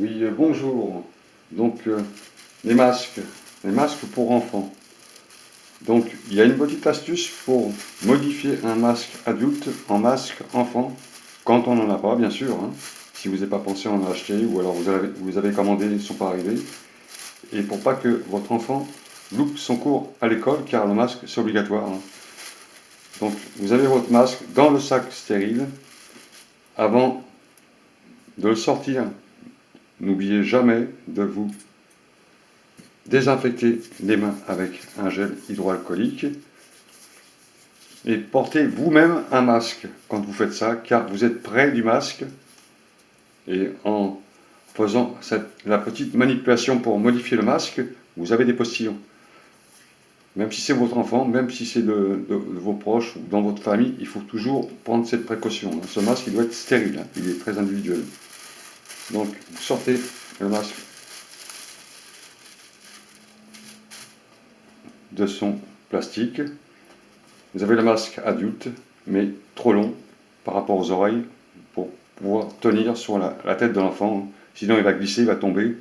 Oui, bonjour. Donc, les masques pour enfants. Donc, il y a une petite astuce pour modifier un masque adulte en masque enfant, quand on n'en a pas, bien sûr, hein. Si vous n'avez pas pensé à en acheter, ou alors vous avez commandé, ils ne sont pas arrivés. Et pour pas que votre enfant loupe son cours à l'école, car le masque, c'est obligatoire, hein. Donc, vous avez votre masque dans le sac stérile. Avant de le sortir, n'oubliez jamais de vous désinfecter les mains avec un gel hydroalcoolique et portez vous-même un masque quand vous faites ça, car vous êtes près du masque et en faisant la petite manipulation pour modifier le masque, vous avez des postillons. Même si c'est votre enfant, même si c'est de vos proches ou dans votre famille, il faut toujours prendre cette précaution, hein. Ce masque, il doit être stérile, hein. Il est très individuel. Donc, vous sortez le masque de son plastique. Vous avez le masque adulte, mais trop long par rapport aux oreilles pour pouvoir tenir sur la tête de l'enfant. Sinon, il va glisser, il va tomber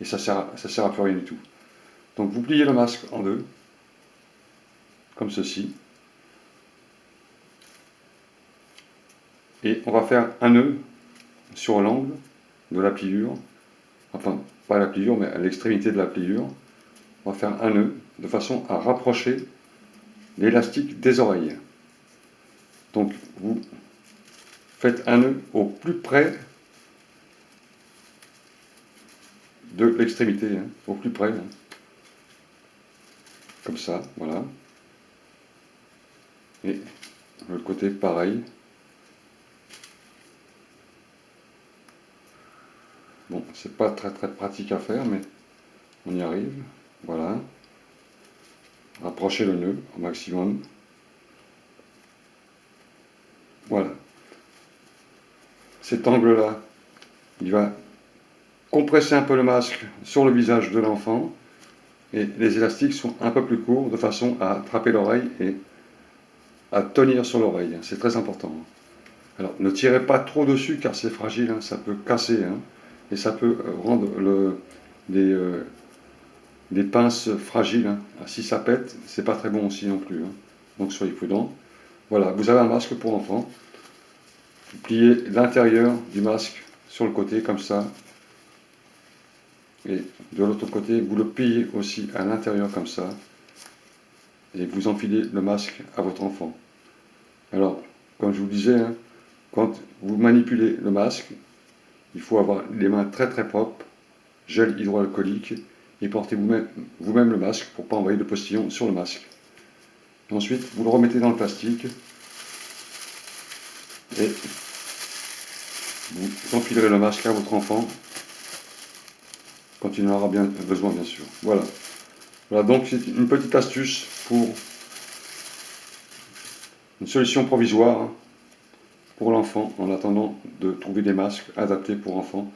et ça sert à plus rien du tout. Donc, vous pliez le masque en deux, comme ceci. Et on va faire un nœud sur l'angle de la pliure. Enfin, pas la pliure, mais à l'extrémité de la pliure. On va faire un nœud de façon à rapprocher l'élastique des oreilles. Donc, vous faites un nœud au plus près de l'extrémité, hein, au plus près, hein. Comme ça, voilà. Et de l'autre côté, pareil. Bon, c'est pas très pratique à faire, mais on y arrive. Voilà. Rapprochez le nœud au maximum. Voilà. Cet angle-là, il va compresser un peu le masque sur le visage de l'enfant. Et les élastiques sont un peu plus courts, de façon à attraper l'oreille et à tenir sur l'oreille. C'est très important. Alors, ne tirez pas trop dessus, car c'est fragile, hein, ça peut casser, hein, et ça peut rendre des pinces fragiles, hein. Si ça pète, c'est pas très bon aussi non plus, hein. Donc soyez prudents. Voilà, vous avez un masque pour enfant. Vous pliez l'intérieur du masque sur le côté, comme ça. Et de l'autre côté, vous le pliez aussi à l'intérieur, comme ça. Et vous enfilez le masque à votre enfant. Alors, comme je vous disais, hein, quand vous manipulez le masque, il faut avoir les mains très très propres, gel hydroalcoolique, et portez vous-même le masque pour ne pas envoyer de postillons sur le masque. Et ensuite, vous le remettez dans le plastique et vous enfilerez le masque à votre enfant quand il en aura bien besoin, bien sûr. Voilà. Voilà, donc c'est une petite astuce pour une solution provisoire pour l'enfant en attendant de trouver des masques adaptés pour enfants.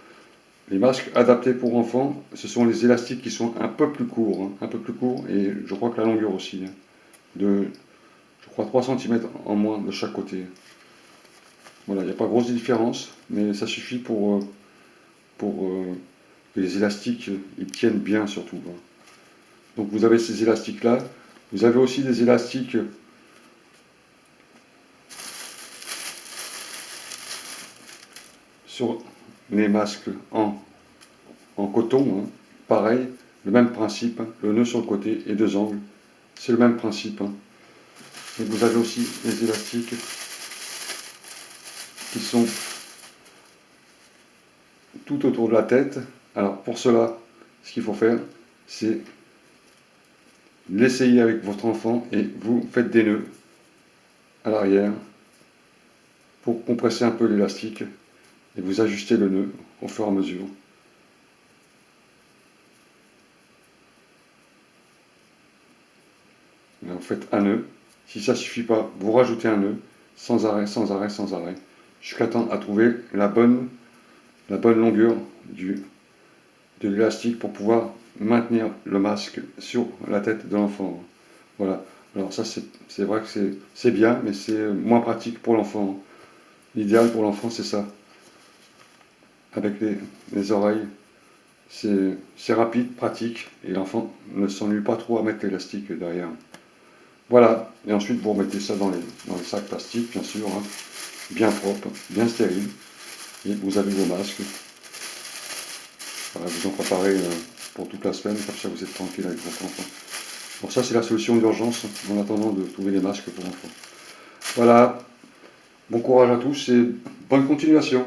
Les masques adaptés pour enfants, ce sont les élastiques qui sont un peu plus courts, hein, un peu plus courts, et je crois que la longueur aussi, hein, je crois 3 cm en moins de chaque côté. Voilà, il n'y a pas grosse différence, mais ça suffit pour que les élastiques ils tiennent bien surtout, hein. Donc vous avez ces élastiques-là. Vous avez aussi des élastiques sur les masques en coton, hein. Pareil, le même principe, hein, le nœud sur le côté et deux angles. C'est le même principe, hein. Et vous avez aussi les élastiques qui sont tout autour de la tête. Alors pour cela, ce qu'il faut faire, c'est l'essayer avec votre enfant et vous faites des nœuds à l'arrière pour compresser un peu l'élastique et vous ajustez le nœud au fur et à mesure. Là, vous faites un nœud. Si ça ne suffit pas, vous rajoutez un nœud sans arrêt, sans arrêt, sans arrêt, jusqu'à temps à trouver la bonne longueur de l'élastique pour pouvoir maintenir le masque sur la tête de l'enfant. Voilà. Alors ça, c'est vrai que c'est bien, mais c'est moins pratique pour l'enfant. L'idéal pour l'enfant, c'est ça. avec les oreilles. C'est rapide, pratique, et l'enfant ne s'ennuie pas trop à mettre l'élastique derrière. Voilà, et ensuite vous remettez ça dans les sacs plastiques, bien sûr, hein, bien propre, bien stérile, et vous avez vos masques. Voilà, vous en préparez pour toute la semaine, comme ça vous êtes tranquille avec votre enfant. Bon, ça c'est la solution d'urgence en attendant de trouver les masques pour enfants. Voilà, bon courage à tous et bonne continuation.